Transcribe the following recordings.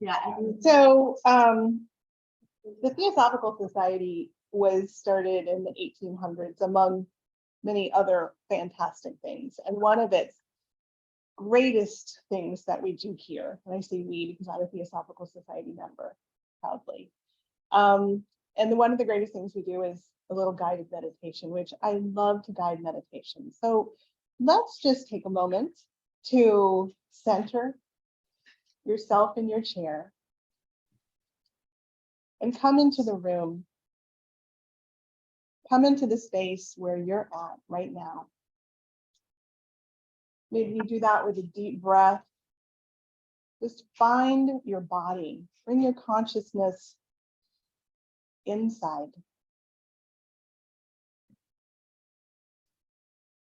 Yeah. So the Theosophical Society was started in the 1800s, among many other fantastic things. And one of its greatest things that we do here, and I say we because I'm a Theosophical Society member, proudly. And one of the greatest things we do is a little guided meditation, which I love to guide meditation. So let's just take a moment to center yourself in your chair and come into the room. Come into the space where you're at right now. Maybe you do that with a deep breath. Just find your body. Bring your consciousness inside.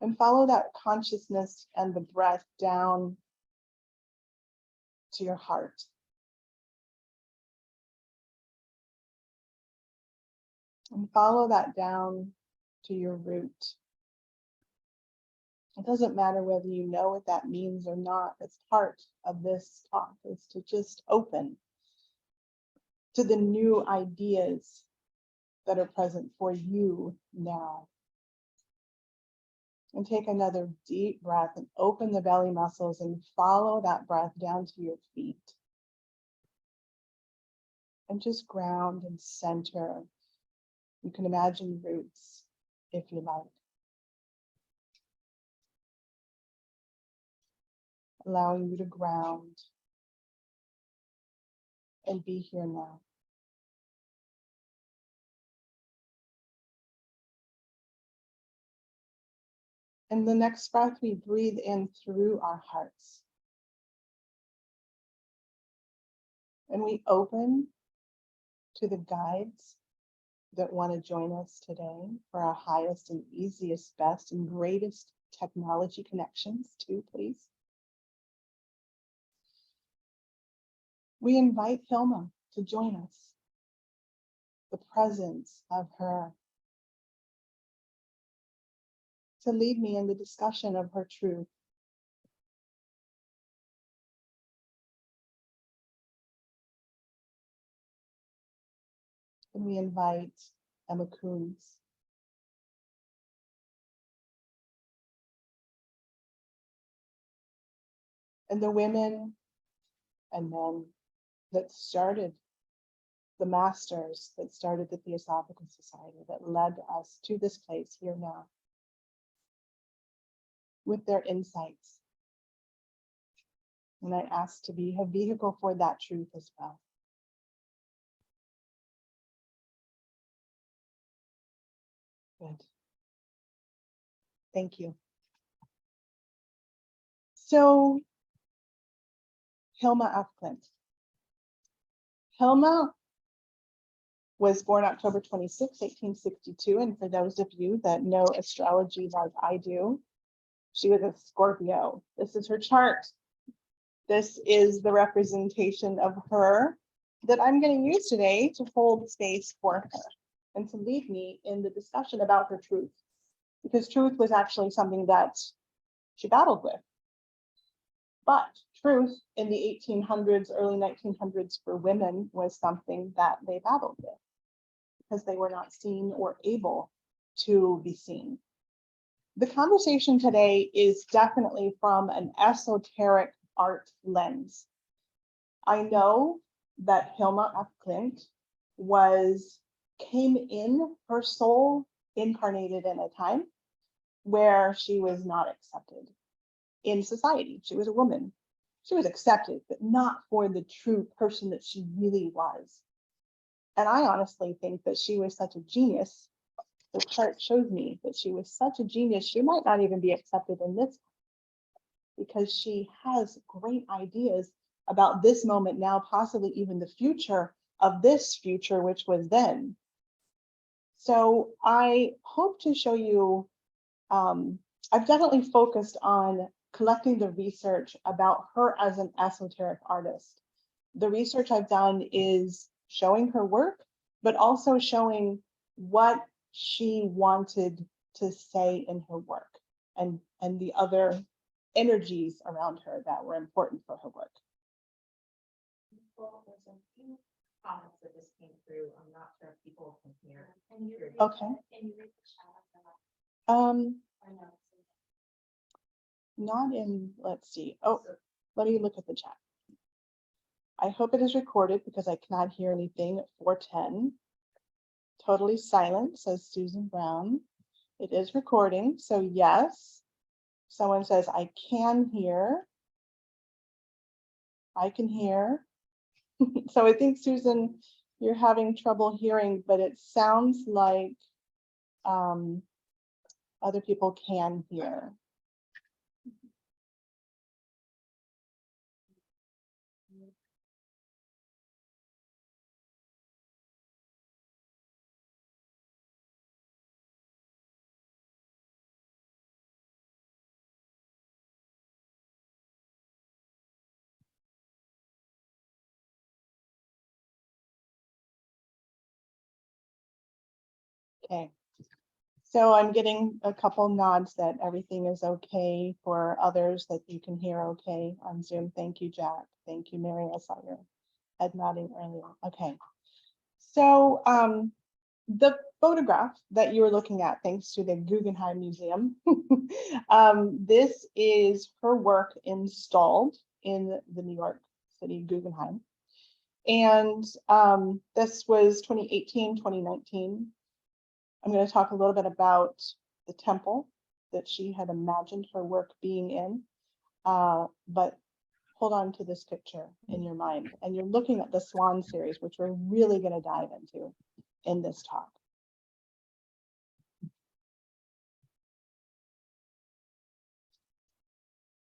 And follow that consciousness and the breath down to your heart. And follow that down to your root. It doesn't matter whether you know what that means or not. It's part of this talk is to just open to the new ideas that are present for you now. And take another deep breath and open the belly muscles and follow that breath down to your feet. And just ground and center. You can imagine roots if you like. Allowing you to ground and be here now. And the next breath, we breathe in through our hearts. And we open to the guides that want to join us today for our highest and easiest, best and greatest technology connections too, please. We invite Hilma to join us. The presence of her to lead me in the discussion of her truth. And we invite Emma Coons. And the women and men that started, the masters that started the Theosophical Society, that led us to this place here now, with their insights. And I ask to be a vehicle for that truth as well. Good. Thank you. So, Hilma F. Klint. Hilma was born October 26, 1862. And for those of you that know astrology like I do, she was a Scorpio. This is her chart. This is the representation of her that I'm going to use today to hold space for her and to lead me in the discussion about her truth. Because truth was actually something that she battled with. But truth in the 1800s, early 1900s for women was something that they battled with because they were not seen or able to be seen. The conversation today is definitely from an esoteric art lens. I know that Hilma F. Klint came in, her soul incarnated in a time where she was not accepted in society. She was a woman. She was accepted, but not for the true person that she really was. And I honestly think that she was such a genius. The chart shows me that she was such a genius, she might not even be accepted in this, because she has great ideas about this moment now, possibly even the future of this future, which was then. So I hope to show you, I've definitely focused on collecting the research about her as an esoteric artist. The research I've done is showing her work, but also showing what she wanted to say in her work and the other energies around her that were important for her work. There's a few comments that just came through. I'm not sure if people can hear. Okay. Can you read the chat? Or no? Not in, let's see. Oh, let me look at the chat. I hope it is recorded because I cannot hear anything at 4:10. Totally silent, says Susan Brown. It is recording, so yes. Someone says, I can hear. I can hear. So I think, Susan, you're having trouble hearing, but it sounds like other people can hear. Okay. So I'm getting a couple nods that everything is okay for others, that you can hear okay on Zoom. Thank you, Jack. Thank you, Mary. I saw your head nodding earlier. Okay. So the photograph that you were looking at, thanks to the Guggenheim Museum, this is her work installed in the New York City Guggenheim. And this was 2018, 2019. I'm going to talk a little bit about the temple that she had imagined her work being in, but hold on to this picture in your mind. And you're looking at the Swan series, which we're really going to dive into in this talk.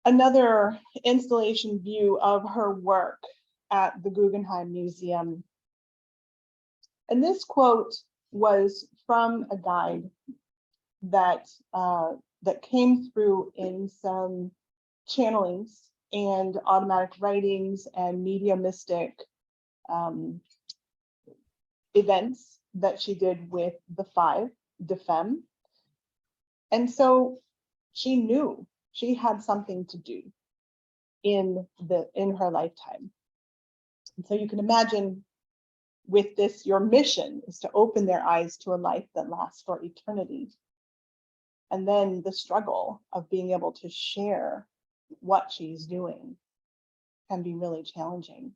Another installation view of her work at the Guggenheim Museum. And this quote was from a guide that that came through in some channelings and automatic writings and mediumistic events that she did with the five de femme. And so she knew she had something to do in her lifetime. And so you can imagine with this, your mission is to open their eyes to a life that lasts for eternity. And then the struggle of being able to share what she's doing can be really challenging.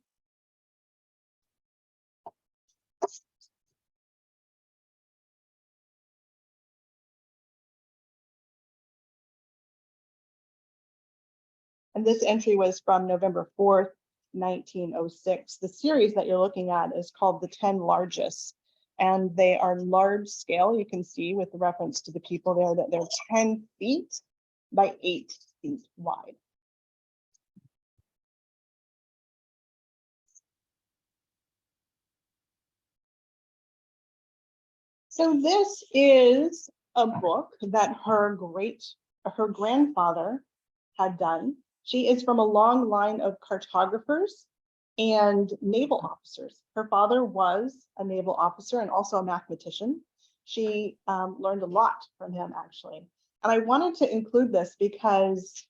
And this entry was from November 4th, 1906. The series that you're looking at is called The 10 Largest, and they are large scale. You can see with the reference to the people there that they're 10 feet by 8 feet wide. So this is a book that her grandfather had done. She is from a long line of cartographers and naval officers. Her father was a naval officer and also a mathematician. She learned a lot from him, actually. And I wanted to include this because,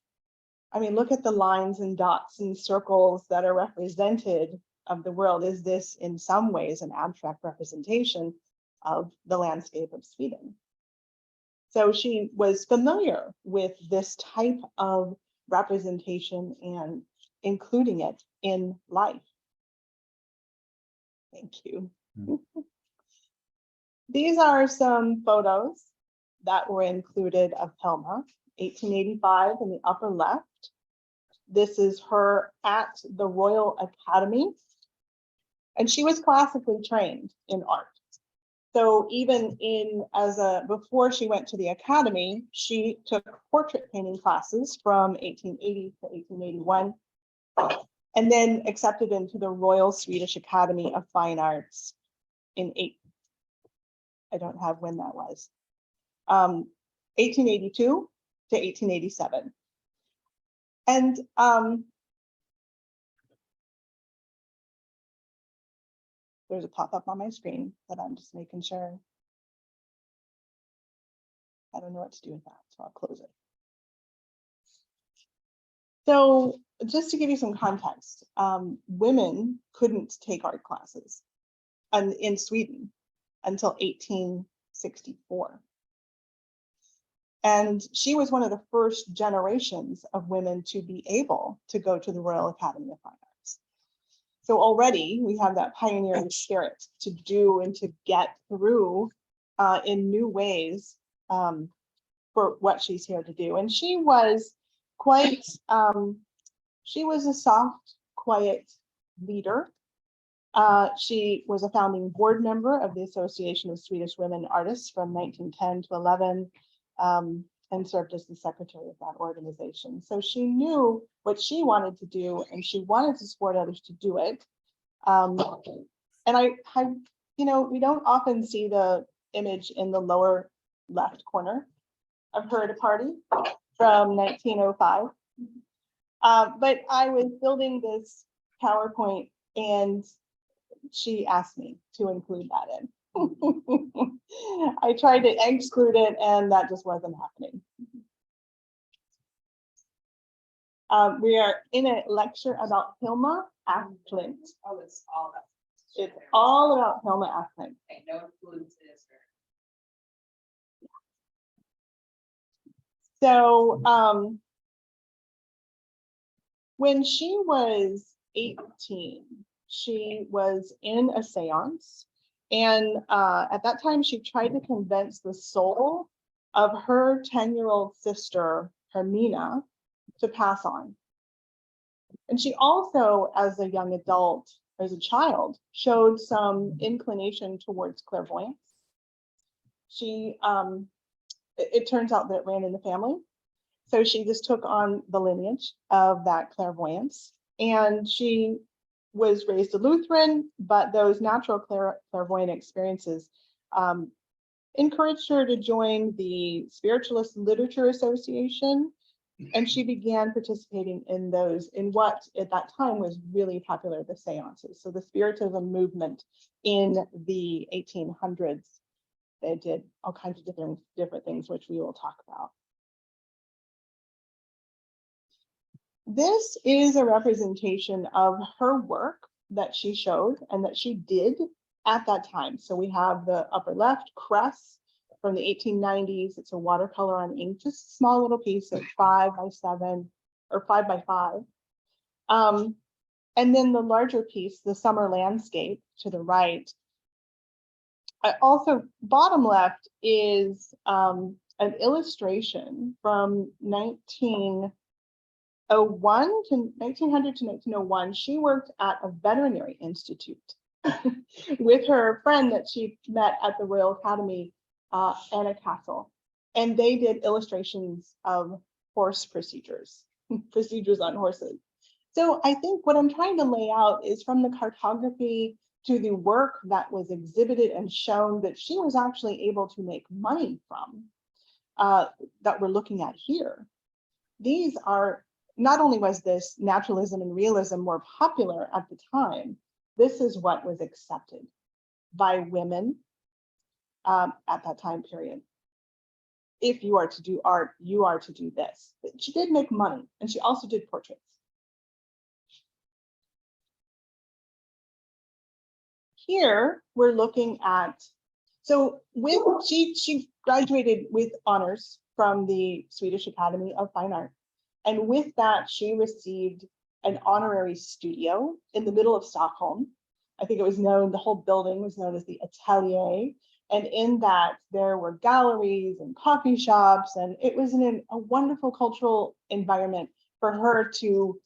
I mean, look at the lines and dots and circles that are represented of the world. Is this in some ways an abstract representation of the landscape of Sweden? So she was familiar with this type of representation and including it in life. Thank you. These are some photos that were included of Hilma, 1885 in the upper left. This is her at the Royal Academy, and she was classically trained in art. So even before she went to the academy, she took portrait painting classes from 1880 to 1881, and then accepted into the Royal Swedish Academy of Fine Arts in I don't have when that was, 1882 to 1887. And there's a pop-up on my screen that I'm just making sure. I don't know what to do with that, so I'll close it. So just to give you some context, women couldn't take art classes in Sweden until 1864. And she was one of the first generations of women to be able to go to the Royal Academy of Fine Arts. So already we have that pioneering spirit to do and to get through in new ways for what she's here to do. And she was quite, she was a soft, quiet leader. She was a founding board member of the Association of Swedish Women Artists from 1910 to 11, and served as the secretary of that organization. So she knew what she wanted to do, and she wanted to support others to do it. And I, you know, we don't often see the image in the lower left corner of her at a party from 1905. But I was building this PowerPoint and she asked me to include that in. I tried to exclude it and that just wasn't happening. We are in a lecture about Hilma af Klint. Oh, it's all about. It's all about Hilma af Klint. Okay, no influences or. So when she was 18, she was in a seance. And at that time, she tried to convince the soul of her 10-year-old sister, Hermina, to pass on. And she also, as a young adult, as a child, showed some inclination towards clairvoyance. She, it turns out that it ran in the family. So she just took on the lineage of that clairvoyance. And she was raised a Lutheran, but those natural clairvoyant experiences encouraged her to join the Spiritualist Literature Association. And she began participating in those, in what at that time was really popular, the seances. So the Spiritism movement in the 1800s, they did all kinds of different things, which we will talk about. This is a representation of her work that she showed and that she did at that time. So we have the upper left, Cress, from the 1890s. It's a watercolor on ink, just a small little piece of 5 by 7 or 5 by 5. And then the larger piece, the Summer Landscape to the right. Also, bottom left is an illustration from 1900 to 1901. She worked at a veterinary institute with her friend that she met at the Royal Academy, Anna Castle. And they did illustrations of horse procedures, procedures on horses. So I think what I'm trying to lay out is from the cartography to the work that was exhibited and shown that she was actually able to make money from, that we're looking at here. These are, not only was this naturalism and realism more popular at the time, this is what was accepted by women at that time period. If you are to do art, you are to do this. But she did make money, and she also did portraits. Here we're looking at, so with she graduated with honors from the Swedish Academy of Fine Art. And with that, she received an honorary studio in the middle of Stockholm. I think it was known, the whole building was known as the Atelier. And in that, there were galleries and coffee shops, and it was a wonderful cultural environment for her to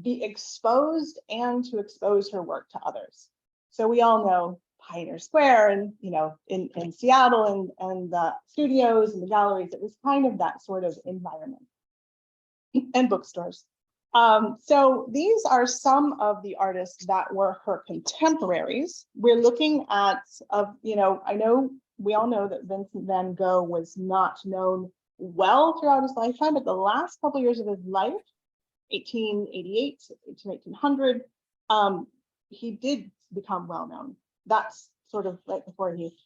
be exposed and to expose her work to others. So we all know Pioneer Square and, you know, in Seattle and the studios and the galleries, it was kind of that sort of environment. And bookstores. So these are some of the artists that were her contemporaries. We're looking at, you know, I know we all know that Vincent van Gogh was not known well throughout his lifetime, but the last couple of years of his life, 1888 to 1800, he did become well known. That's sort of right before he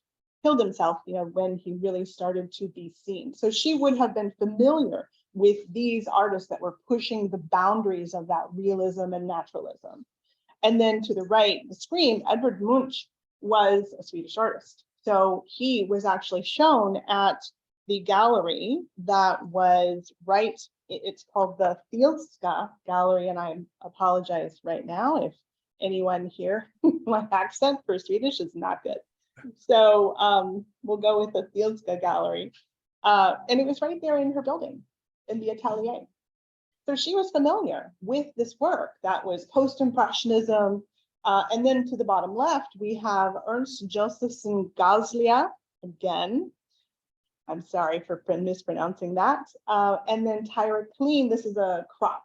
killed himself, you know, when he really started to be seen. So she would have been familiar with these artists that were pushing the boundaries of that realism and naturalism. And then to the right, the screen, Edvard Munch was a Swedish artist. So he was actually shown at the gallery that was right, it's called the Theosophical Gallery, and I apologize right now if anyone here, my accent for Swedish is not good. So we'll go with the Theosophical Gallery. And it was right there in her building, in the atelier. So she was familiar with this work that was post-impressionism. And then to the bottom left, we have Ernst Josephson Gaslia, again. I'm sorry for mispronouncing that. And then Tyra Klint, this is a crop,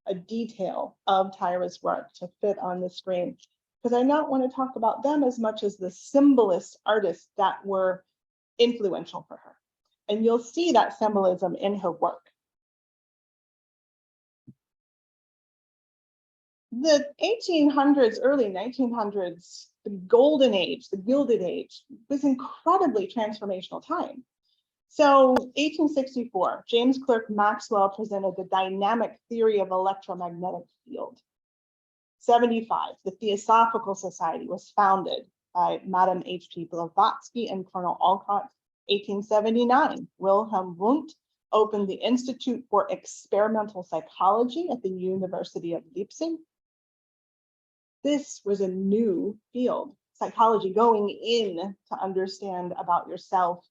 a detail of Tyra's work to fit on the screen. Because I don't want to talk about them as much as the symbolist artists that were influential for her. And you'll see that symbolism in her work. The 1800s, early 1900s, the Golden Age, the Gilded Age, was incredibly transformational time. So 1864, James Clerk Maxwell presented the dynamic theory of electromagnetic field. 75, the Theosophical Society was founded by Madame H.P. Blavatsky and Colonel Alcott. 1879, Wilhelm Wundt opened the Institute for Experimental Psychology at the University of Leipzig. This was a new field, psychology, going in to understand about yourself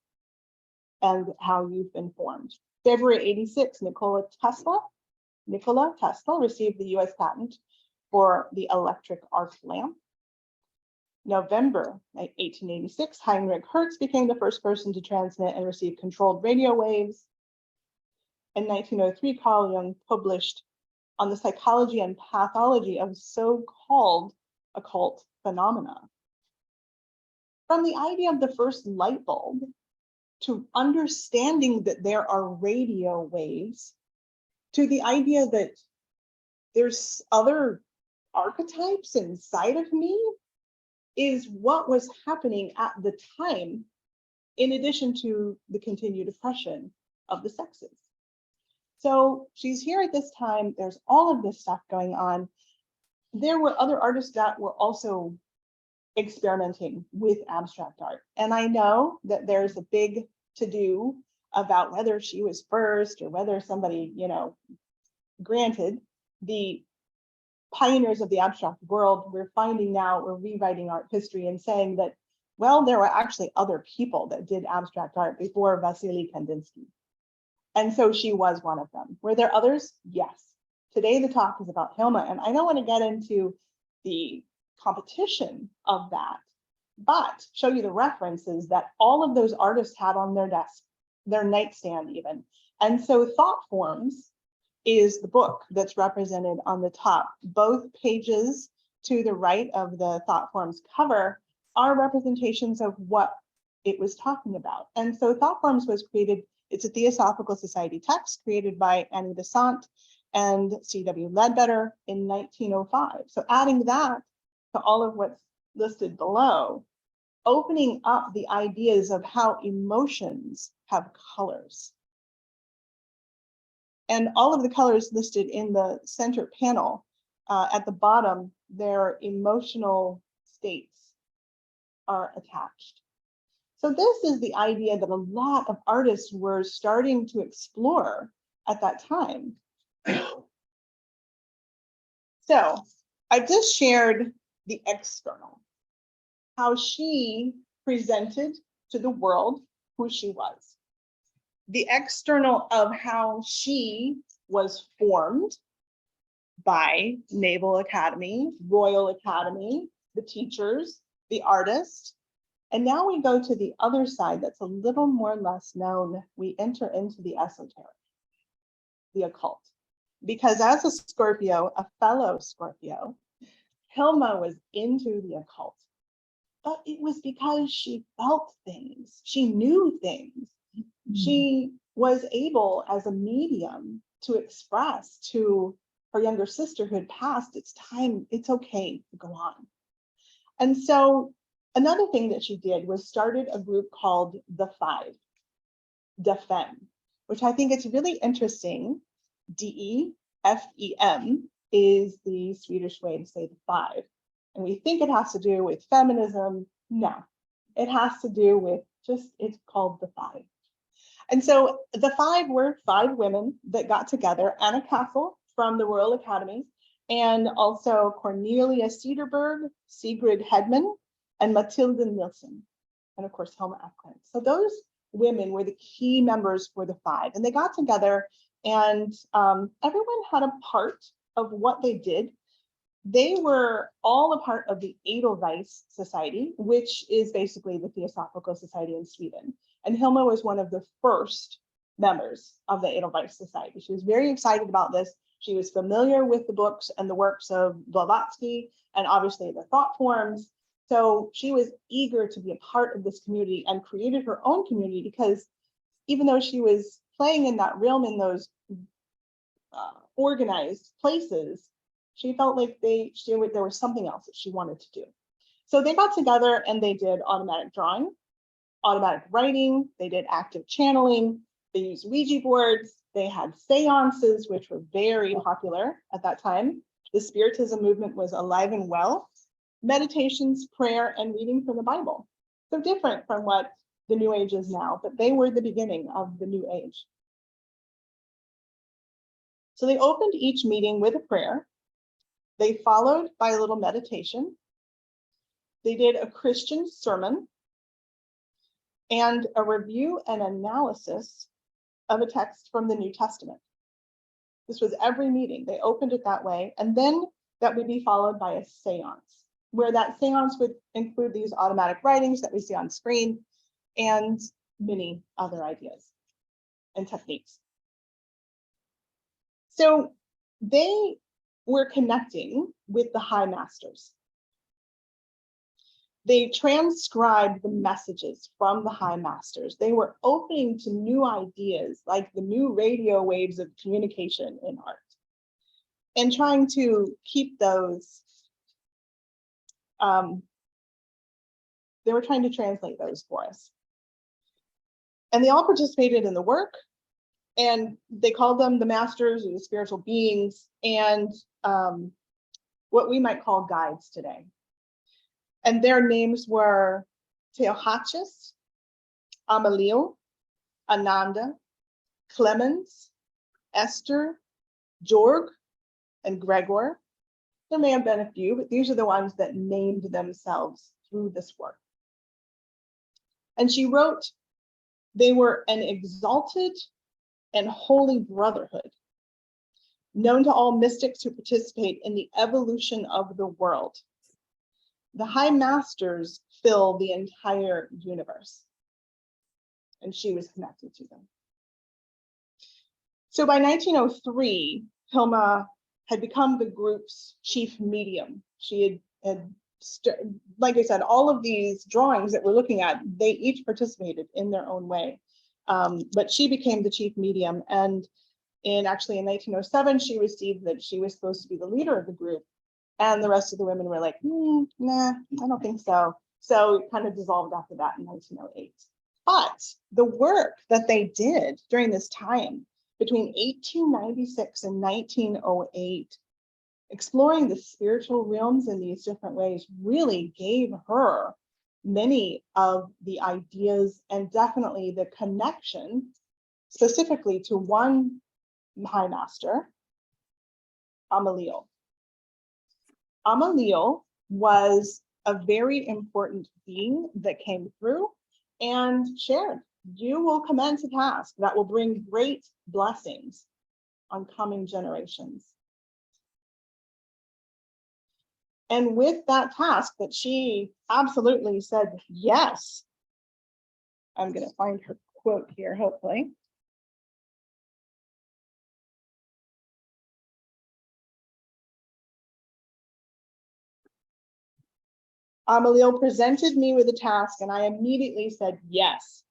and how you've been formed. February 86, Nikola Tesla received the US patent for the electric arc lamp. November 1886, Heinrich Hertz became the first person to transmit and receive controlled radio waves. In 1903, Carl Jung published On the Psychology and Pathology of So-Called Occult Phenomena. From the idea of the first light bulb to understanding that there are radio waves, to the idea that there's other archetypes inside of me, is what was happening at the time, in addition to the continued oppression of the sexes. So she's here at this time, there's all of this stuff going on. There were other artists that were also experimenting with abstract art. And I know that there's a big to-do about whether she was first or whether somebody, granted, the pioneers of the abstract world, we're finding now, we're rewriting art history and saying that, well, there were actually other people that did abstract art before Vasily Kandinsky. And so she was one of them. Were there others? Yes. Today, the talk is about Hilma, and I don't want to get into the competition of that, but show you the references that all of those artists had on their desk, their nightstand even. And so Thought Forms is the book that's represented on the top. Both pages to the right of the Thought Forms cover are representations of what it was talking about. And so Thought Forms was created, it's a Theosophical Society text created by Annie Besant and C.W. Ledbetter in 1905. So adding that to all of what's listed below, opening up the ideas of how emotions have colors. And all of the colors listed in the center panel, at the bottom, their emotional states are attached. So this is the idea that a lot of artists were starting to explore at that time. So I just shared the external, how she presented to the world who she was. The external of how she was formed by Naval Academy, Royal Academy, the teachers, the artists. And now we go to the other side that's a little more less known. We enter into the esoteric, the occult. Because as a Scorpio, a fellow Scorpio, Hilma was into the occult. But it was because she felt things, she knew things. She was able, as a medium, to express to her younger sister who had passed, it's time, it's okay to go on. And so another thing that she did was started a group called The Five, the Femme. which I think is really interesting. DEFEM is the Swedish way to say the five. And we think it has to do with feminism. No, it has to do with just, it's called the five. And so the five were five women that got together, Anna Castle from the Royal Academy, and also Cornelia Cederberg, Sigrid Hedman, and Matilda Nilsson, and of course, Hilma af Klint. So those women were the key members for the five, and they got together, and everyone had a part of what they did. They were all a part of the Edelweiss Society, which is basically the Theosophical Society in Sweden. And Hilma was one of the first members of the Edelweiss Society. She was very excited about this. She was familiar with the books and the works of Blavatsky and obviously the thought forms. So she was eager to be a part of this community and created her own community, because even though she was playing in that realm in those organized places, she felt like there was something else that she wanted to do. So they got together and they did automatic drawing, automatic writing, they did active channeling, they used Ouija boards, they had seances, which were very popular at that time. The Spiritism movement was alive and well. Meditations, prayer, and reading from the Bible. So different from what the New Age is now, but they were the beginning of the New Age. So they opened each meeting with a prayer. They followed by a little meditation. They did a Christian sermon and a review and analysis of a text from the New Testament. This was every meeting. They opened it that way. And then that would be followed by a seance, where that seance would include these automatic writings that we see on screen and many other ideas and techniques. So they were connecting with the high masters. They transcribed the messages from the high masters. They were opening to new ideas, like the new radio waves of communication in art, and trying to keep those. They were trying to translate those for us. And they all participated in the work, and they called them the masters or the spiritual beings, and what we might call guides today. And their names were Teohachis, Amalio, Ananda, Clemens, Esther, Jorg, and Gregor. There may have been a few, but these are the ones that named themselves through this work. And she wrote, they were an exalted and holy brotherhood, known to all mystics who participate in the evolution of the world. The high masters fill the entire universe, and she was connected to them. So by 1903, Hilma had become the group's chief medium. She had like I said, all of these drawings that we're looking at, they each participated in their own way. But she became the chief medium, and in 1907, she received that she was supposed to be the leader of the group. And the rest of the women were like, nah, I don't think so. So it kind of dissolved after that in 1908. But the work that they did during this time, between 1896 and 1908, exploring the spiritual realms in these different ways, really gave her many of the ideas and definitely the connection specifically to one high master, Amalio. Amalio was a very important being that came through and shared, you will commence a task that will bring great blessings on coming generations. And with that task that she absolutely said yes, I'm going to find her quote here, hopefully. Amalio presented me with a task and I immediately said yes.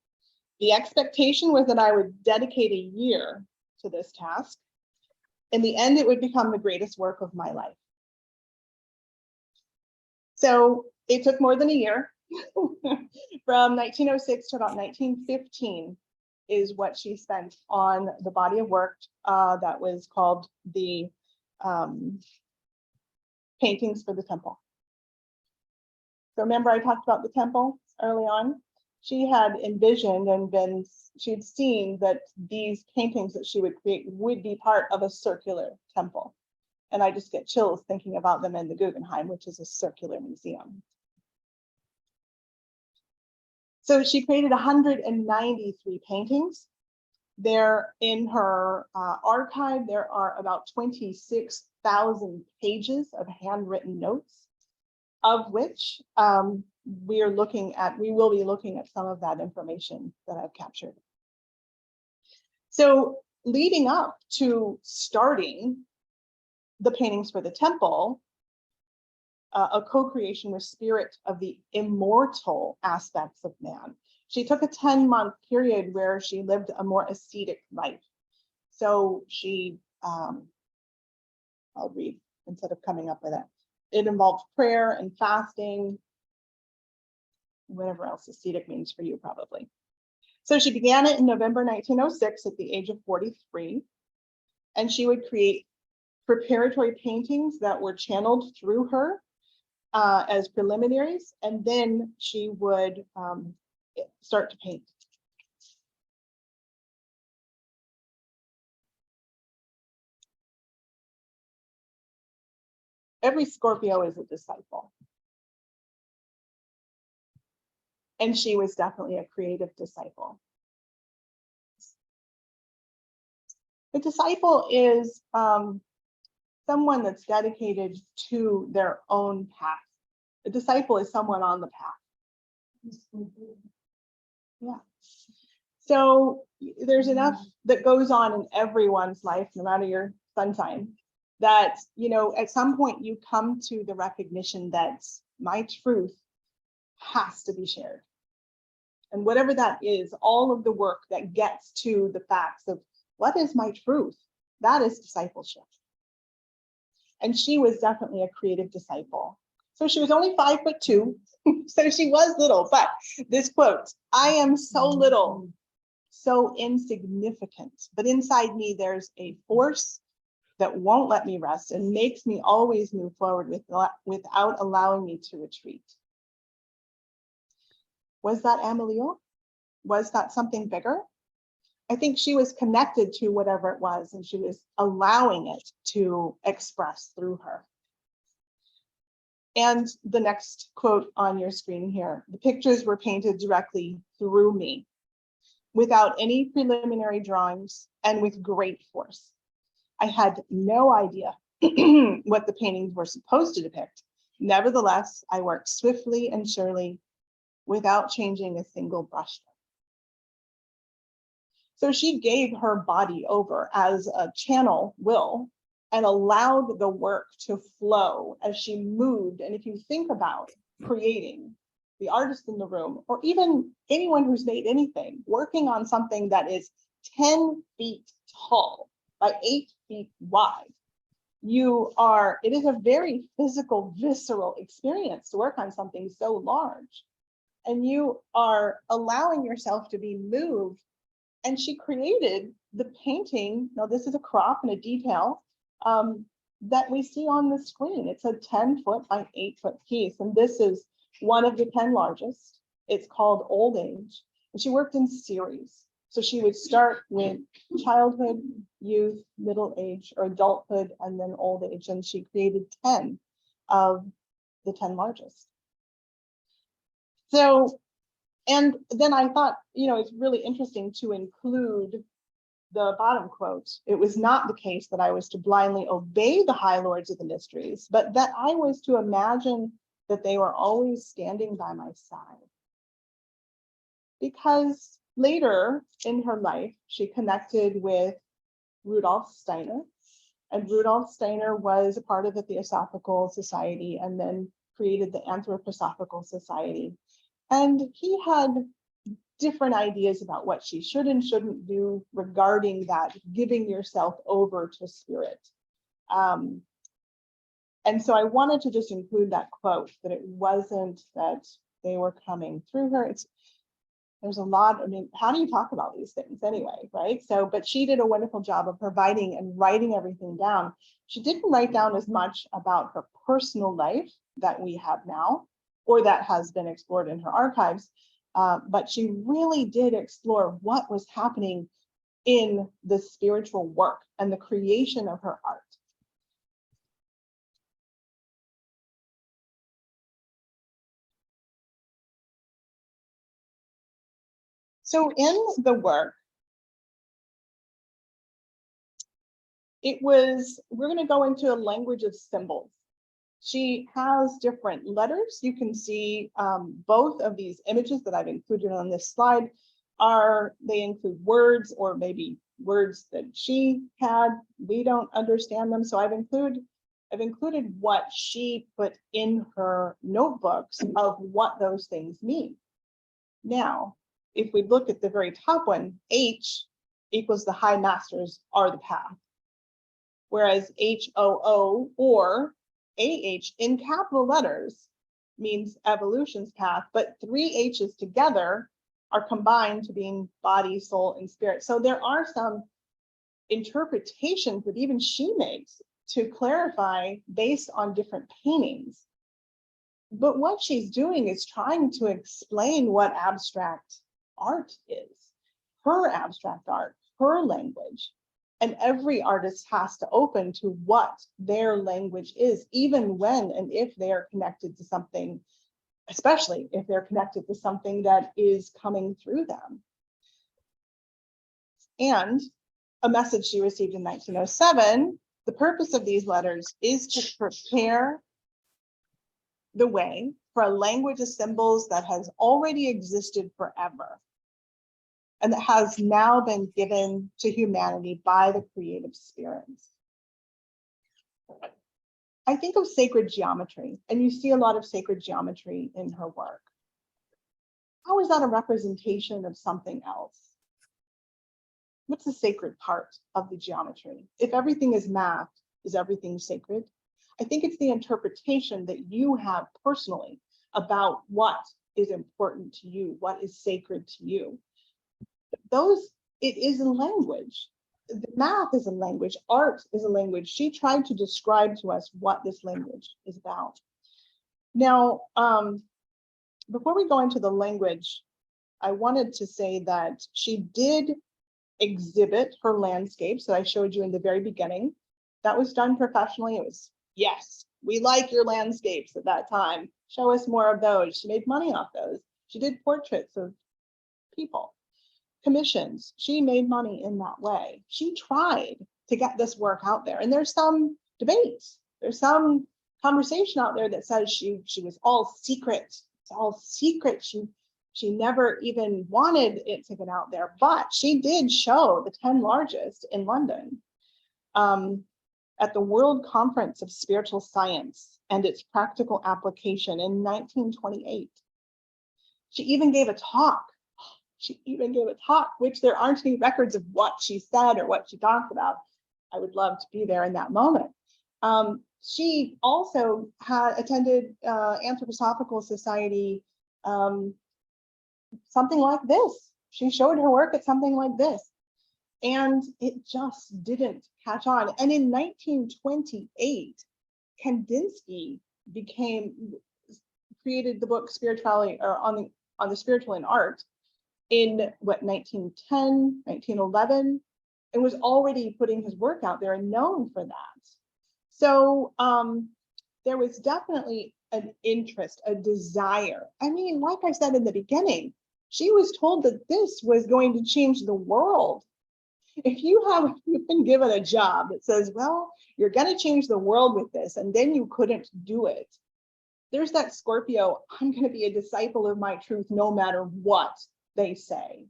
The expectation was that I would dedicate a year to this task. In the end, it would become the greatest work of my life. So it took more than a year, from 1906 to about 1915, is what she spent on the body of work that was called the Paintings for the Temple. So remember I talked about the temple early on? She had envisioned and she'd seen that these paintings that she would create would be part of a circular temple. And I just get chills thinking about them in the Guggenheim, which is a circular museum. So she created 193 paintings. There in her archive, there are about 26,000 pages of handwritten notes, of which we will be looking at some of that information that I've captured. So leading up to starting the paintings for the temple, a co-creation with spirit of the immortal aspects of man. She took a 10-month period where she lived a more ascetic life. So she, I'll read instead of coming up with it. It involved prayer and fasting, whatever else ascetic means for you probably. So she began it in November 1906 at the age of 43, and she would create preparatory paintings that were channeled through her as preliminaries, and then she would start to paint. Every Scorpio is a disciple. And she was definitely a creative disciple. The disciple is someone that's dedicated to their own path. A disciple is someone on the path. Yeah. So there's enough that goes on in everyone's life, no matter your sun sign, that, you know, at some point you come to the recognition that my truth has to be shared. And whatever that is, all of the work that gets to the facts of what is my truth, that is discipleship. And she was definitely a creative disciple. So she was only 5'2", so she was little, but this quote, "I am so little, so insignificant, but inside me there's a force that won't let me rest and makes me always move forward without allowing me to retreat." Was that Amelie? Was that something bigger? I think she was connected to whatever it was, and she was allowing it to express through her. And the next quote on your screen here, "The pictures were painted directly through me, without any preliminary drawings and with great force. I had no idea what the paintings were supposed to depict. Nevertheless, I worked swiftly and surely without changing a single brushstroke." So she gave her body over as a channel will and allowed the work to flow as she moved. And if you think about creating, the artist in the room, or even anyone who's made anything, working on something that is 10 feet tall by 8 feet wide, it is a very physical, visceral experience to work on something so large. And you are allowing yourself to be moved. And she created the painting. Now this is a crop and a detail that we see on the screen. It's a 10-foot by 8-foot piece. And this is one of the 10 largest. It's called Old Age. And she worked in series. So she would start with childhood, youth, middle age, or adulthood, and then old age. And she created 10 of the 10 largest. So, and then I thought, you know, it's really interesting to include the bottom quote. "It was not the case that I was to blindly obey the high lords of the mysteries, but that I was to imagine that they were always standing by my side." Because later in her life, she connected with Rudolf Steiner, and Rudolf Steiner was a part of the Theosophical Society and then created the Anthroposophical Society. And he had different ideas about what she should and shouldn't do regarding that, giving yourself over to spirit. And so I wanted to just include that quote, that it wasn't that they were coming through her. There's a lot, I mean, how do you talk about these things anyway, right? So, but she did a wonderful job of providing and writing everything down. She didn't write down as much about her personal life that we have now, or that has been explored in her archives, but she really did explore what was happening in the spiritual work and the creation of her art. So in the work, we're going to go into a language of symbols. She has different letters. You can see both of these images that I've included on this slide they include words, or maybe words that she had. We don't understand them. So I've included what she put in her notebooks of what those things mean. Now, if we look at the very top one, H equals the high masters are the path. Whereas HOO or AH in capital letters means evolution's path, but 3 H's together are combined to being body, soul, and spirit. So there are some interpretations that even she makes to clarify based on different paintings. But what she's doing is trying to explain what abstract art is, her abstract art, her language. And every artist has to open to what their language is, even when and if they are connected to something, especially if they're connected to something that is coming through them. And a message she received in 1907, the purpose of these letters is to prepare the way for a language of symbols that has already existed forever, and that has now been given to humanity by the creative spirits. I think of sacred geometry, and you see a lot of sacred geometry in her work. How is that a representation of something else? What's the sacred part of the geometry? If everything is math, is everything sacred? I think it's the interpretation that you have personally about what is important to you, what is sacred to you. It is a language. The math is a language, art is a language. She tried to describe to us what this language is about. Now, before we go into the language, I wanted to say that she did exhibit her landscapes that I showed you in the very beginning. That was done professionally. It was, yes, we like your landscapes at that time. Show us more of those. She made money off those. She did portraits of people. Commissions, she made money in that way. She tried to get this work out there. And there's some debates. There's some conversation out there that says she was all secret. It's all secret. She never even wanted it to get out there, but she did show the 10 largest in London at the World Conference of Spiritual Science and its Practical Application in 1928. She even gave a talk. Which there aren't any records of what she said or what she talked about. I would love to be there in that moment. She also had attended Anthroposophical Society, something like this. She showed her work at something like this, and it just didn't catch on. And in 1928, Kandinsky created the book Spirituality, or on the spiritual in art, in what, 1910, 1911, and was already putting his work out there and known for that. So there was definitely an interest, a desire. I mean, like I said in the beginning, she was told that this was going to change the world. If you've been given a job that says, well, you're going to change the world with this, and then you couldn't do it, there's that Scorpio, I'm going to be a disciple of my truth no matter what they say.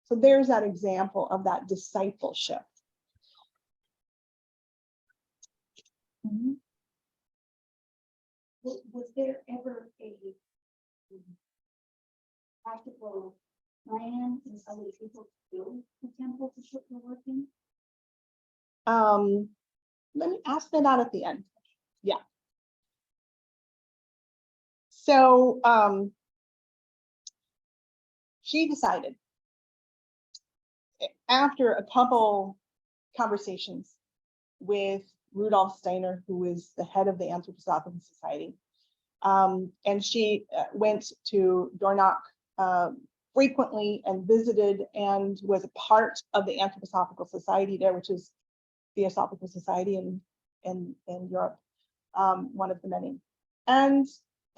So there's that example of that discipleship. Mm-hmm. Was there ever a practical plan in some way people build the temple to put the work in? Let me ask that out at the end. Yeah. So she decided, after a couple conversations with Rudolf Steiner, who is the head of the Anthroposophical Society, and she went to Dornach frequently and visited and was a part of the Anthroposophical Society there, which is Theosophical Society in Europe, one of the many. And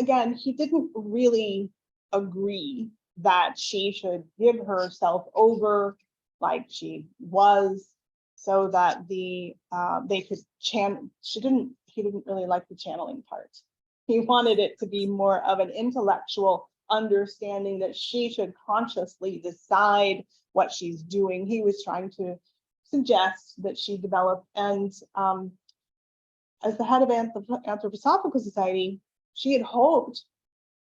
again, he didn't really agree that she should give herself over like she was, so that they could channel. He didn't really like the channeling part. He wanted it to be more of an intellectual understanding that she should consciously decide what she's doing. He was trying to suggest that she develop, and as the head of Anthroposophical Society, she had hoped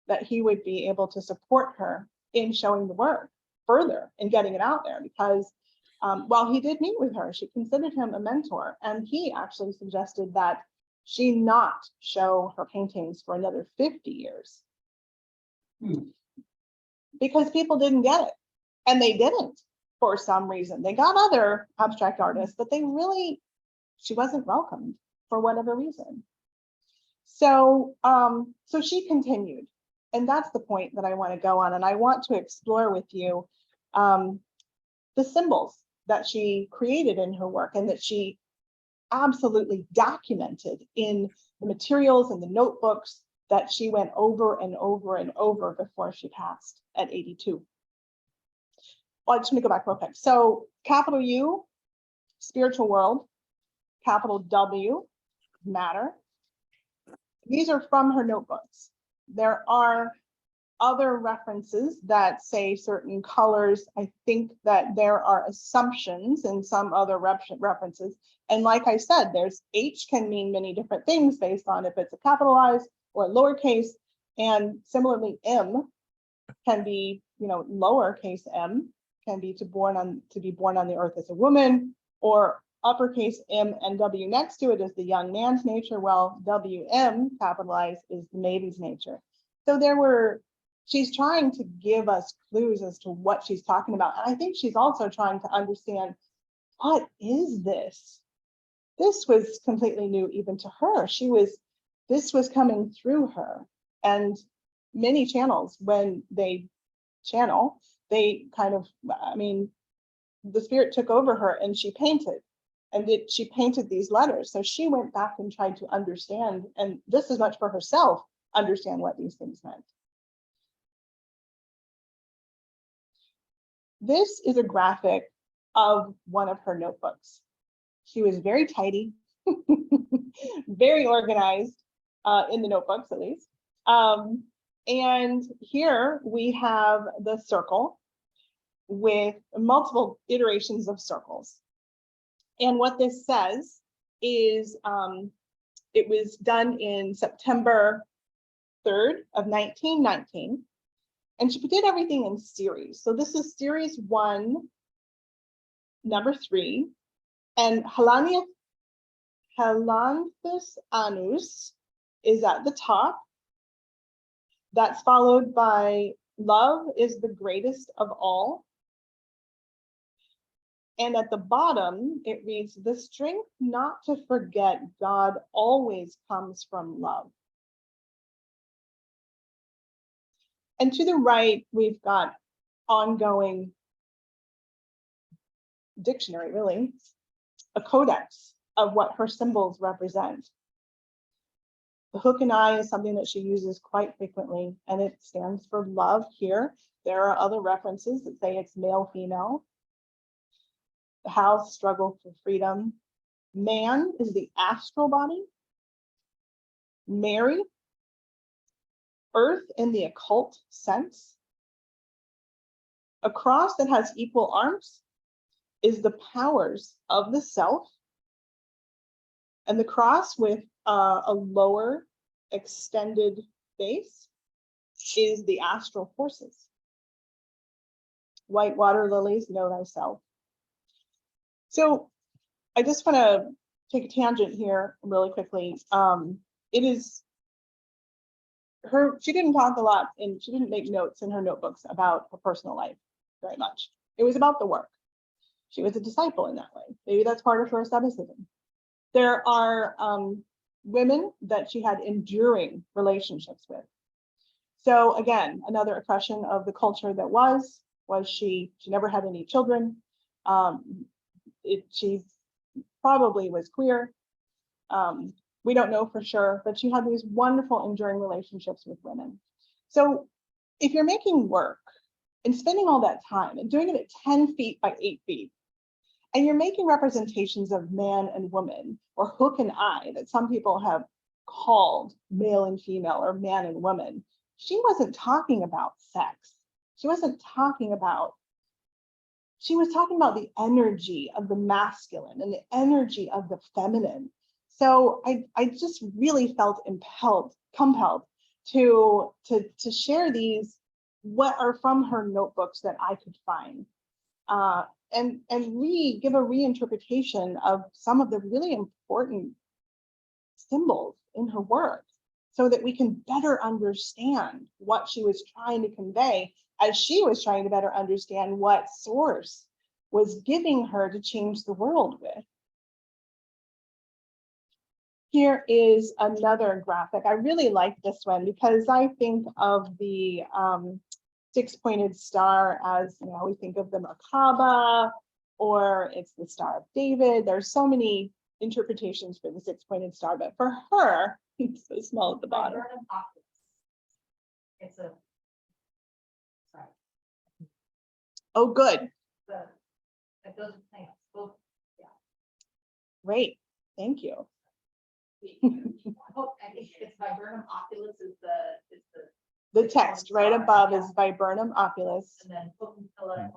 that he would be able to support her in showing the work further and getting it out there, because while he did meet with her, she considered him a mentor, and he actually suggested that she not show her paintings for another 50 years. Because people didn't get it, and they didn't for some reason. They got other abstract artists, but she wasn't welcomed for whatever reason. So, so she continued, and that's the point that I want to go on, and I want to explore with you the symbols that she created in her work and that she absolutely documented in the materials and the notebooks that she went over and over and over before she passed at 82. Well, I just want to go back real quick. So capital U, spiritual world, capital W, matter. These are from her notebooks. There are other references that say certain colors. I think that there are assumptions in some other references. And like I said, there's H can mean many different things based on if it's a capitalized or lowercase. And similarly, M can be, lowercase m can be to be born on the earth as a woman, or uppercase M and W next to it is the young man's nature, while WM capitalized is the maiden's nature. So she's trying to give us clues as to what she's talking about. And I think she's also trying to understand, what is this? This was completely new even to her. This was coming through her. And many channels, when they channel, they kind of, the spirit took over her and she painted. And she painted these letters. So she went back and tried to understand, and just as much for herself, understand what these things meant. This is a graphic of one of her notebooks. She was very tidy, very organized in the notebooks, at least. And here we have the circle with multiple iterations of circles. And what this says is it was done in September 3rd of 1919. And she did everything in series. So this is series 1, number 3. And Helanthus annus is at the top. That's followed by love is the greatest of all. And at the bottom, it reads, the strength not to forget God always comes from love. And to the right, we've got ongoing dictionary, really, a codex of what her symbols represent. The hook and eye is something that she uses quite frequently, and it stands for love here. There are other references that say it's male, female. The house, struggle for freedom. Man is the astral body. Mary, earth in the occult sense. A cross that has equal arms is the powers of the self. And the cross with a lower extended base is the astral forces. White water lilies, know thyself. So I just want to take a tangent here really quickly. It is she didn't talk a lot and she didn't make notes in her notebooks about her personal life very much. It was about the work. She was a disciple in that way. Maybe that's part of her asceticism. There are women that she had enduring relationships with. So again, another expression of the culture that was she never had any children. She probably was queer. We don't know for sure, but she had these wonderful enduring relationships with women. So if you're making work and spending all that time and doing it at 10 feet by 8 feet, and you're making representations of man and woman, or hook and eye that some people have called male and female or man and woman, she wasn't talking about sex. She was talking about the energy of the masculine and the energy of the feminine. So I just really felt compelled to share these, what are from her notebooks that I could find, and give a reinterpretation of some of the really important symbols in her work, so that we can better understand what she was trying to convey, as she was trying to better understand what source was giving her to change the world with. Here is another graphic. I really like this one because I think of the six-pointed star as, we think of the Merkaba, or it's the Star of David. There's so many interpretations for the six-pointed star, but for her, it's so small at the bottom. It's a, sorry, Oh, good. it goes with plants. Both, Great. Thank you. Oh, I think it's viburnum opulus is The text right above is Viburnum opulus. and then Potentilla,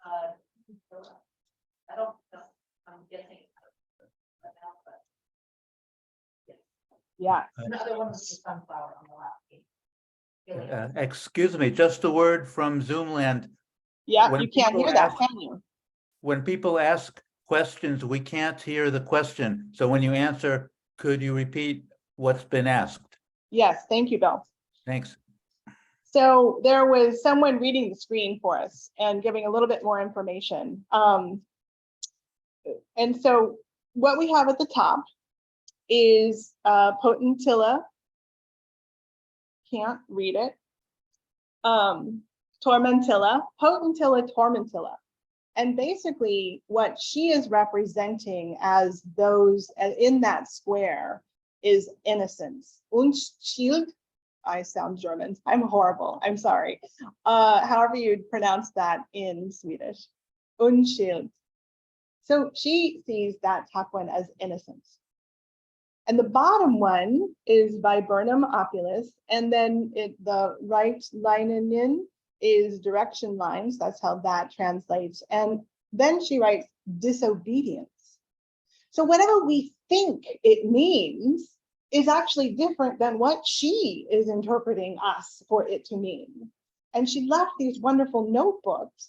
I don't know, I'm guessing. But Yeah. another one was the sunflower on the last page. Excuse me, just a word from Zoomland. Yeah, When you can't people hear that, ask- can you? When people ask questions, we can't hear the question. So when you answer, could you repeat what's been asked? Yes, thank you, Bill. Thanks. So there was someone reading the screen for us and giving a little bit more information. And so what we have at the top is Potentilla. Can't read it. Tormentilla, Potentilla, Tormentilla. And basically what she is representing as those in that square is innocence. Unschild, I sound German. I'm horrible. I'm sorry. However you'd pronounce that in Swedish. Unschild. So she sees that top one as innocence. And the bottom one is Viburnum opulus. And then the right line is direction lines. That's how that translates. And then she writes disobedience. So whatever we think it means is actually different than what she is interpreting us for it to mean. And she left these wonderful notebooks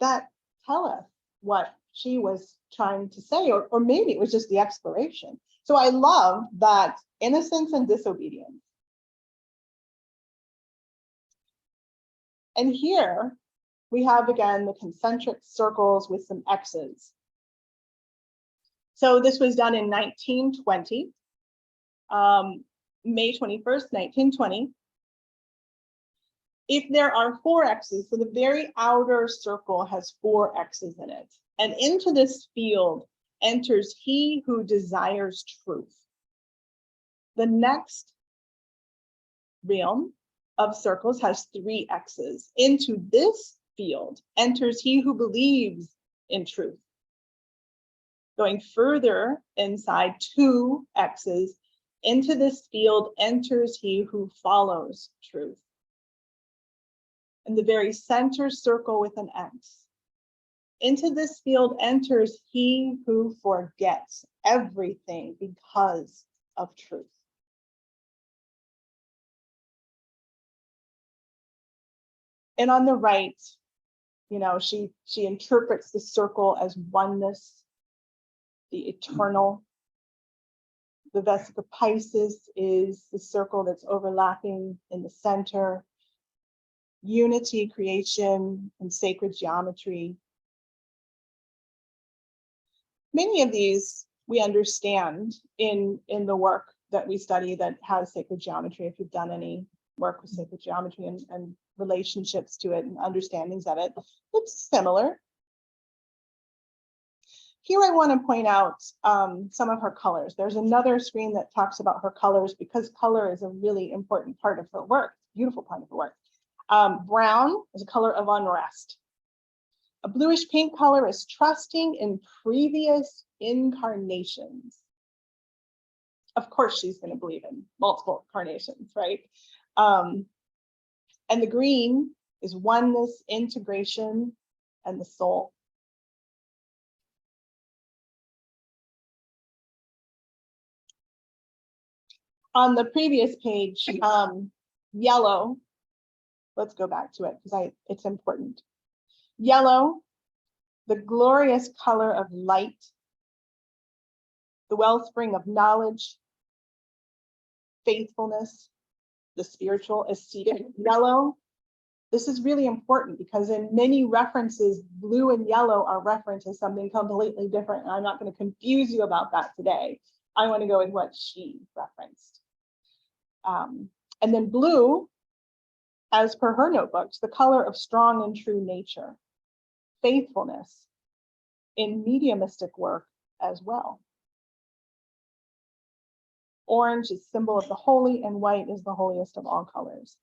that tell us what she was trying to say, or maybe it was just the exploration. So I love that innocence and disobedience. And here we have again the concentric circles with some X's. So this was done in 1920, May 21st, 1920. If there are 4 X's, so the very outer circle has 4 X's in it. And into this field enters he who desires truth. The next realm of circles has 3 X's. Into this field enters he who believes in truth. Going further inside, 2 X's. Into this field enters he who follows truth. In the very center circle with an X. Into this field enters he who forgets everything because of truth. And on the right, she interprets the circle as oneness, the eternal. The vesica Piscis is the circle that's overlapping in the center. Unity, creation, and sacred geometry. Many of these we understand in the work that we study that has sacred geometry. If you've done any work with sacred geometry and relationships to it and understandings of it, it's similar. Here I want to point out some of her colors. There's another screen that talks about her colors because color is a really important part of her work, beautiful part of her work. Brown is a color of unrest. A bluish pink color is trusting in previous incarnations. Of course, she's going to believe in multiple incarnations, right? And the green is oneness, integration, and the soul. On the previous page, yellow, let's go back to it because it's important. Yellow, the glorious color of light, the wellspring of knowledge, faithfulness, the spiritual ascetic. Yellow, this is really important because in many references, blue and yellow are referenced as something completely different. And I'm not going to confuse you about that today. I want to go with what she referenced. And then blue, as per her notebooks, the color of strong and true nature, faithfulness in mediumistic work as well. Orange is symbol of the holy, and white is the holiest of all colors.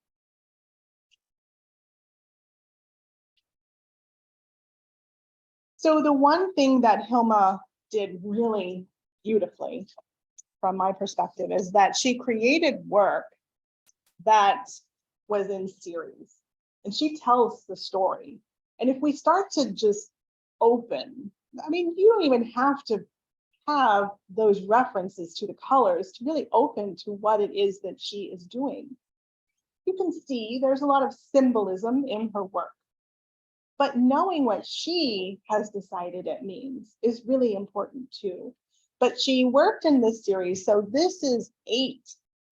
So the one thing that Hilma did really beautifully, from my perspective, is that she created work that was in series, and she tells the story. And if we start to just open, I mean, you don't even have to have those references to the colors to really open to what it is that she is doing. You can see there's a lot of symbolism in her work, but knowing what she has decided it means is really important too. But she worked in this series, so this is 8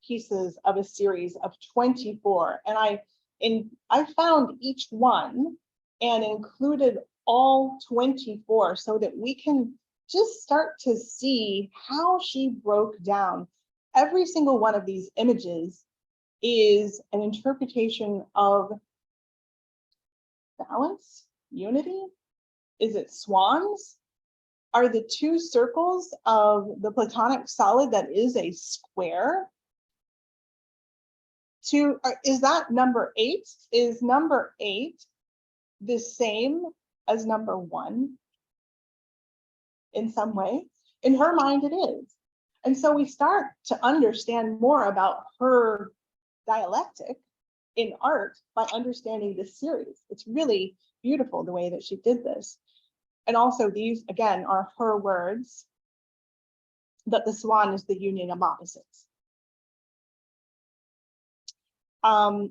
pieces of a series of 24, and I found each one and included all 24 so that we can just start to see how she broke down. Every single one of these images is an interpretation of balance, unity. Is it swans? Are the 2 circles of the Platonic solid that is a square? Is that number 8? Is number 8 the same as number 1? In some way, in her mind it is. And so we start to understand more about her dialectic in art by understanding this series. It's really beautiful the way that she did this. And also these, again, are her words, that the swan is the union of opposites. I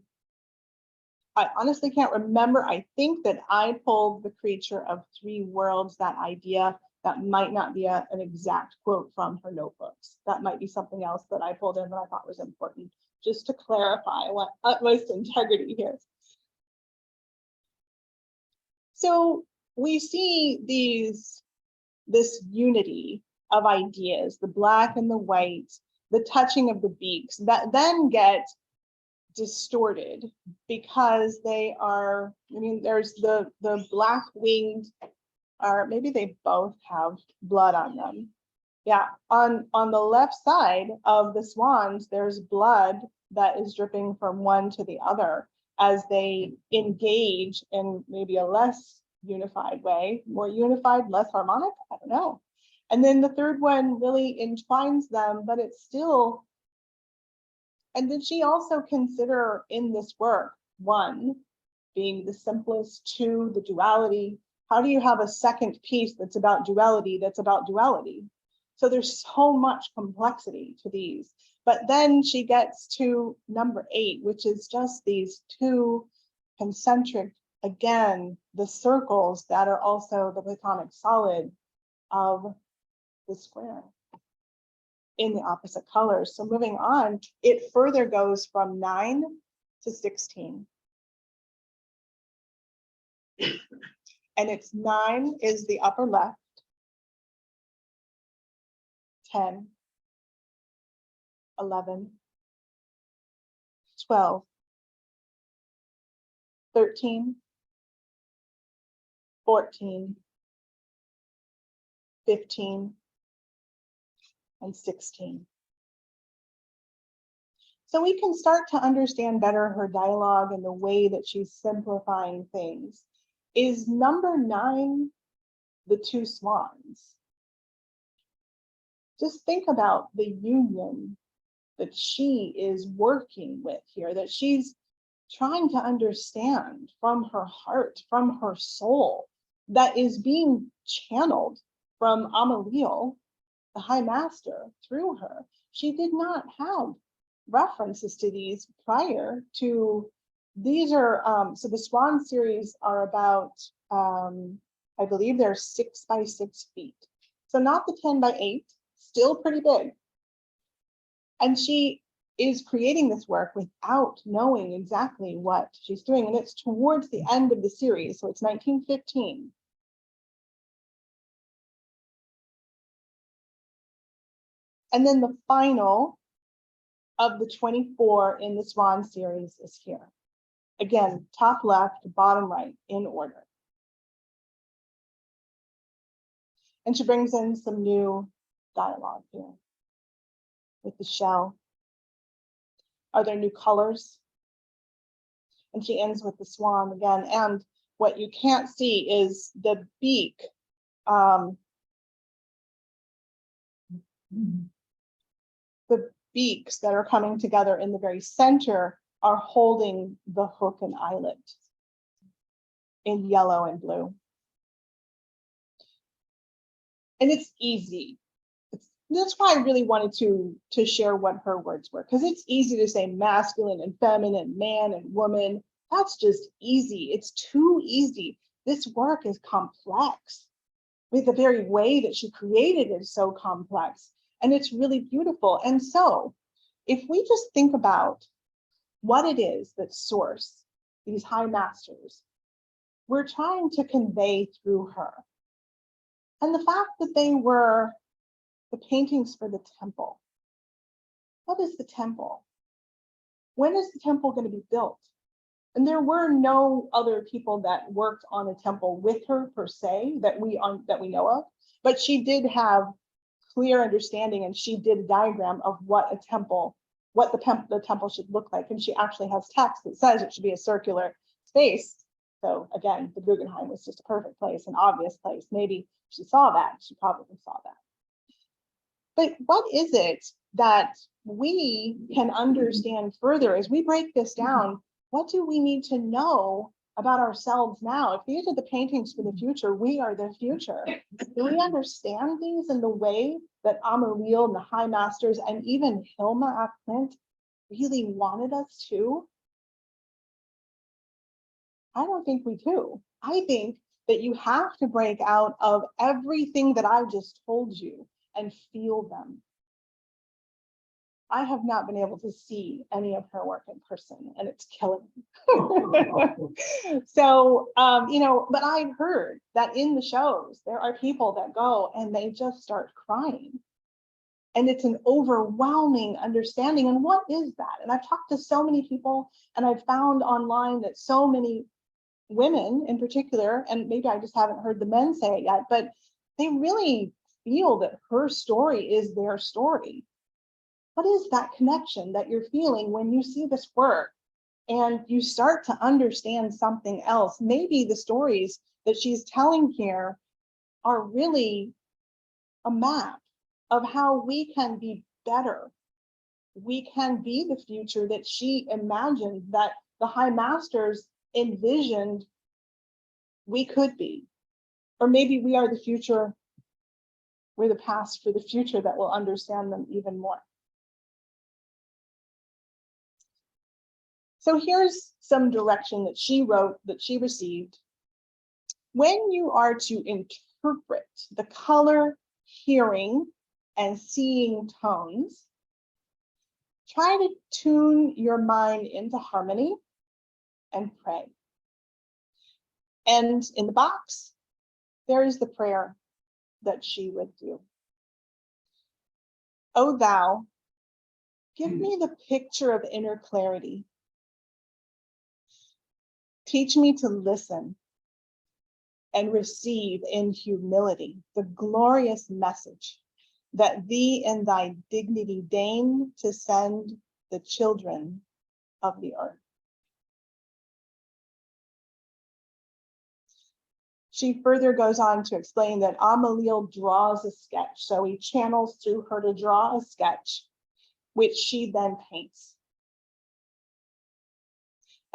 honestly can't remember. I think that I pulled the creature of 3 worlds, that idea. That might not be an exact quote from her notebooks. That might be something else that I pulled in that I thought was important, just to clarify what utmost integrity here. So we see this unity of ideas, the black and the white, the touching of the beaks, that then get distorted because they are, I mean, there's the black winged, or maybe they both have blood on them. Yeah, on the left side of the swans, there's blood that is dripping from one to the other as they engage in maybe a less unified way, more unified, less harmonic, I don't know. And then the third one really entwines them, but it's still, and did she also consider in this work, 1 being the simplest, 2, the duality? How do you have a second piece that's about duality, that's about duality? So there's so much complexity to these. But then she gets to number 8, which is just these 2 concentric, again, the circles that are also the Platonic solid of the square. in the opposite colors. So moving on, it further goes from 9 to 16. And it's 9 is the upper left, 10, 11, 12, 13, 14, 15, and 16. So we can start to understand better her dialogue and the way that she's simplifying things. Is number 9 the 2 swans? Just think about the union that she is working with here, that she's trying to understand from her heart, from her soul, that is being channeled from Amaliel, the High Master, through her. She did not have references to these prior to, these are, so the Swan series are about, I believe they're 6 by 6 feet. So not the 10 by 8, still pretty big. And she is creating this work without knowing exactly what she's doing. And it's towards the end of the series. So it's 1915. And then the final of the 24 in the Swan series is here. Again, top left, bottom right, in order. And she brings in some new dialogue here with the shell. Are there new colors? And she ends with the swan again. And what you can't see is the beak. The beaks that are coming together in the very center are holding the hook and eyelet in yellow and blue. And it's easy. That's why I really wanted to share what her words were, because it's easy to say masculine and feminine, man and woman. That's just easy. It's too easy. This work is complex. With the very way that she created it is so complex, and it's really beautiful. And so if we just think about what it is that Source, these high masters, were trying to convey through her, and the fact that they were the paintings for the temple. What is the temple? When is the temple going to be built? And there were no other people that worked on a temple with her per se that we know of, but she did have clear understanding, and she did a diagram of what a temple, what the temple should look like. And she actually has text that says it should be a circular space. So again, the Guggenheim was just a perfect place, an obvious place. Maybe she saw that. She probably saw that. But what is it that we can understand further as we break this down? What do we need to know about ourselves now? If these are the paintings for the future, we are the future. Do we understand these in the way that Amaliel and the High Masters and even Hilma at Klint really wanted us to? I don't think we do. I think that you have to break out of everything that I just told you and feel them. I have not been able to see any of her work in person, and it's killing me. So, but I've heard that in the shows, there are people that go and they just start crying. And it's an overwhelming understanding. And what is that? And I've talked to so many people, and I've found online that so many women in particular, and maybe I just haven't heard the men say it yet, but they really feel that her story is their story. What is that connection that you're feeling when you see this work and you start to understand something else? Maybe the stories that she's telling here are really a map of how we can be better. We can be the future that she imagined, that the High Masters envisioned we could be. Or maybe we are the future. We're the past for the future that will understand them even more. So here's some direction that she wrote, that she received. When you are to interpret the color, hearing, and seeing tones, try to tune your mind into harmony and pray. And in the box, there is the prayer that she would do. O thou, give me the picture of inner clarity. Teach me to listen and receive in humility the glorious message that thee in thy dignity deign to send the children of the earth. She further goes on to explain that Amalil draws a sketch. So he channels through her to draw a sketch, which she then paints.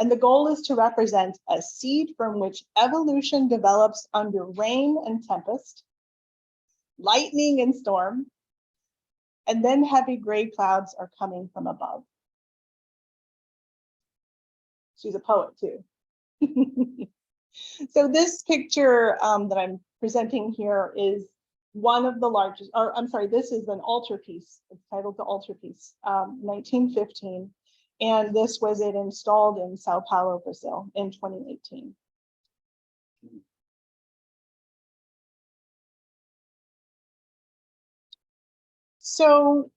And the goal is to represent a seed from which evolution develops under rain and tempest, lightning and storm, and then heavy gray clouds are coming from above. She's a poet too. So this picture that I'm presenting here is one of the largest, or I'm sorry, this is an altarpiece. It's titled The Altarpiece, 1915. And this was it installed in Sao Paulo, Brazil in 2018. So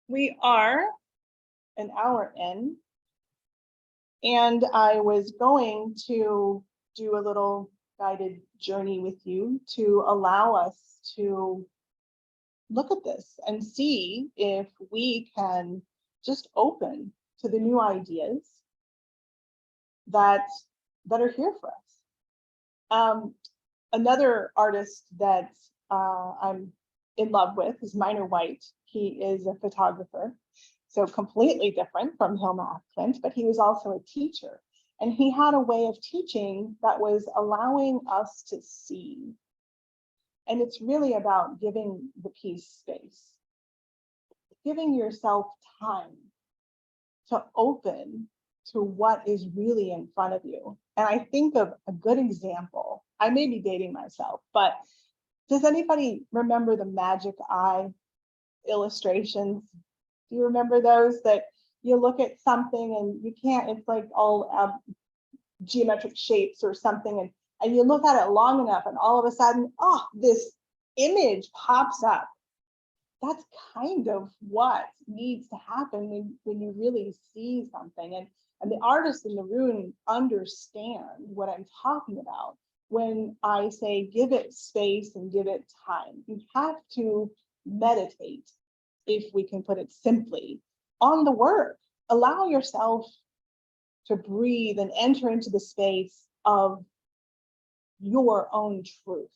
we are an hour in, and I was going to do a little guided journey with you to allow us to look at this and see if we can just open to the new ideas that are here for us. Another artist that I'm in love with is Minor White. He is a photographer, so completely different from Hilma Klint, but he was also a teacher. And he had a way of teaching that was allowing us to see. And it's really about giving the piece space, giving yourself time to open to what is really in front of you. And I think of a good example. I may be dating myself, but does anybody remember the magic eye illustrations? Do you remember those that you look at something and you can't, it's like all geometric shapes or something, and you look at it long enough and all of a sudden, oh, this image pops up. That's kind of what needs to happen when you really see something. And the artists in the room understand what I'm talking about when I say give it space and give it time. You have to meditate, if we can put it simply, on the work. Allow yourself to breathe and enter into the space of your own truth.